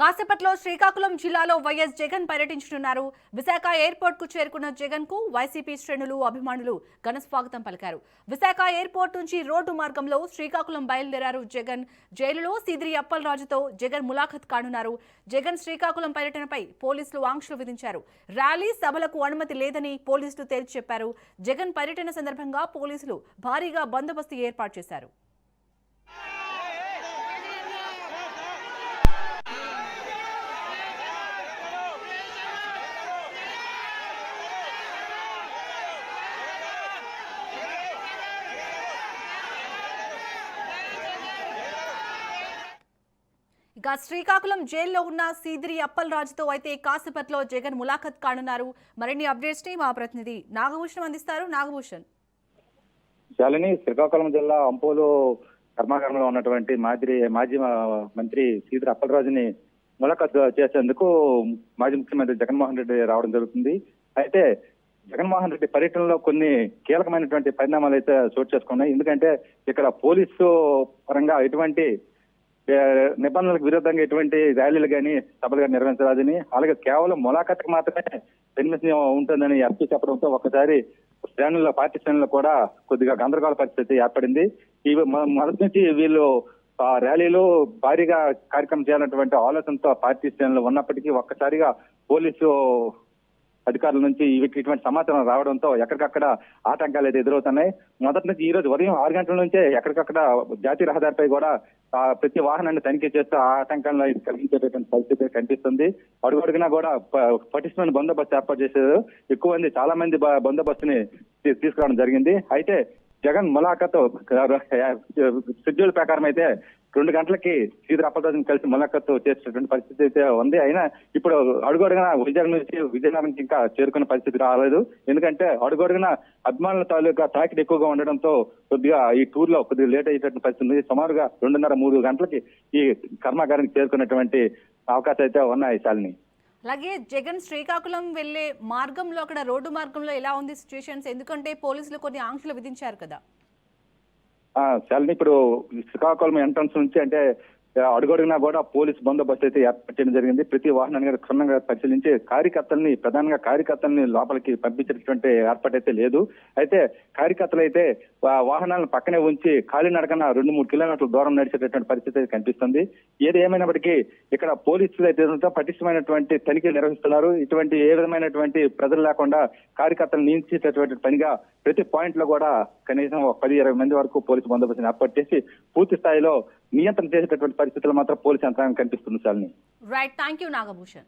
కాసేపట్లో శ్రీకాకుళం జిల్లాలో వైఎస్ జగన్ పర్యటించనున్నారు. విశాఖ ఎయిర్పోర్ట్ కు చేరుకున్న జగన్ కు వైసీపీ శ్రేణులు, అభిమానులు ఘన స్వాగతం పలికారు. విశాఖ ఎయిర్పోర్ట్ నుంచి రోడ్డు మార్గంలో శ్రీకాకుళం బయలుదేరారు జగన్. జైలులో సీదిరి అప్పలరాజుతో జగన్ ములాఖత్ కానున్నారు. జగన్ శ్రీకాకుళం పర్యటనపై పోలీసులు ఆంక్షలు విధించారు. ర్యాలీ, సభలకు అనుమతి లేదని పోలీసులు తేల్చి చెప్పారు. జగన్ పర్యటన సందర్భంగా పోలీసులు భారీగా బందోబస్తు ఏర్పాటు చేశారు. ఇక శ్రీకాకుళం జైల్లో ఉన్న సీదిరి అప్పలరాజుతో అయితే కాసేపట్లో జగన్ ములాఖత్ కానున్నారు. మరిన్ని అప్డేట్స్ ని మా ప్రతినిధి నాగభూషణం అందిస్తారు. నాగభూషణ్, శాలిని, శ్రీకాకుళం జిల్లా అంపోలు కర్మాగారంలో ఉన్నటువంటి మాజీ మంత్రి సీదిరి అప్పలరాజుని ములాఖత్ చేసేందుకు మాజీ ముఖ్యమంత్రి జగన్మోహన్ రెడ్డి రావడం జరుగుతుంది. అయితే జగన్మోహన్ రెడ్డి పర్యటనలో కొన్ని కీలకమైనటువంటి పరిణామాలు అయితే చోటు చేసుకున్నాయి. ఎందుకంటే ఇక్కడ పోలీసు పరంగా ఎటువంటి నిబంధనలకు విరుద్ధంగా ఎటువంటి ర్యాలీలు కానీ సభలు కానీ నిర్వహించరాదని, అలాగే కేవలం ములాఖత్కు మాత్రమే పర్మిషన్ ఉంటుందని ఎస్పీ చెప్పడంతో ఒక్కసారి శ్రేణుల్లో, పార్టీ శ్రేణుల్లో కూడా కొద్దిగా గందరగోళ పరిస్థితి ఏర్పడింది. మొదటి నుంచి వీళ్ళు ర్యాలీలు భారీగా కార్యక్రమం చేయాలన్నటువంటి ఆలోచనతో పార్టీ శ్రేణులు ఉన్నప్పటికీ ఒక్కసారిగా పోలీసు అధికారుల నుంచి ఇటువంటి సమాచారం రావడంతో ఎక్కడికక్కడ ఆటంకాలు అయితే ఎదురవుతున్నాయి. మొదటి నుంచి ఈ రోజు ఉదయం 6 గంటల నుంచే ఎక్కడికక్కడ జాతీయ రహదారిపై కూడా ప్రతి వాహనాన్ని తనిఖీ చేస్తూ ఆటంకాలను కలిగించేటటువంటి పరిస్థితి కనిపిస్తుంది. అడుగడుగునా కూడా పటిష్టమైన బందోబస్తు ఏర్పాటు చేసేది. ఎక్కువ మంది, చాలా మంది బందోబస్తుని తీసుకురావడం జరిగింది. అయితే జగన్ ములాఖత్ షెడ్యూల్ ప్రకారం అయితే 2 గంటలకి సీదిరి అప్పలరాజుని కలిసి ములాఖత్ చేసేటువంటి పరిస్థితి అయితే ఉంది. అయినా ఇప్పుడు అడుగడుగున విజయనగరం నుంచి ఇంకా చేరుకునే పరిస్థితి రాలేదు. ఎందుకంటే అడుగడుగున అభిమానుల తాలూకా తాకిడి ఎక్కువగా ఉండడంతో కొద్దిగా ఈ టూర్ లో కొద్దిగా లేట్ అయ్యేటటువంటి పరిస్థితి ఉంది. సుమారుగా 2:30-3 గంటలకి ఈ కర్మాగారానికి చేరుకున్నటువంటి అవకాశాలు అయితే ఉన్నాయి. శాలిని, అలాగే జగన్ శ్రీకాకుళం వెళ్లే మార్గంలో, అక్కడ రోడ్డు మార్గంలో ఎలా ఉంది సిచ్యువేషన్స్? ఎందుకంటే పోలీసులు కొన్ని ఆంక్షలు విధించారు కదా. శాలిని, ఇప్పుడు శ్రీకాకుళం ఎంట్రన్స్ నుంచి అంటే అడుగడుగునా కూడా పోలీసు బందోబస్తు అయితే ఏర్పాటు చేయడం జరిగింది. ప్రతి వాహనాన్ని క్షుణ్ణంగా పరిశీలించి ప్రధానంగా కార్యకర్తల్ని లోపలికి పంపించేటువంటి ఏర్పాటు అయితే లేదు. అయితే కార్యకర్తలు అయితే వాహనాలను పక్కనే ఉంచి కాలినడకన 2-3 కిలోమీటర్ల దూరం నడిచేటటువంటి పరిస్థితి అయితే కనిపిస్తుంది. ఏది ఏమైనప్పటికీ ఇక్కడ పోలీసులు అయితే పటిష్టమైనటువంటి తనిఖీలు నిర్వహిస్తున్నారు. ఇటువంటి ఏ విధమైనటువంటి ప్రజలు లేకుండా కార్యకర్తలు నియమించేటటువంటి పనిగా ప్రతి పాయింట్ లో కూడా కనీసం 10-20 మంది వరకు పోలీసు బందోబస్తుని ఏర్పాటు చేసి పూర్తి స్థాయిలో నియంత్రణ చేసేటటువంటి పరిస్థితులు మాత్రం పోలీసు యంత్రాంగం కనిపిస్తుంది. Shalini, right, thank you Nagabhushan.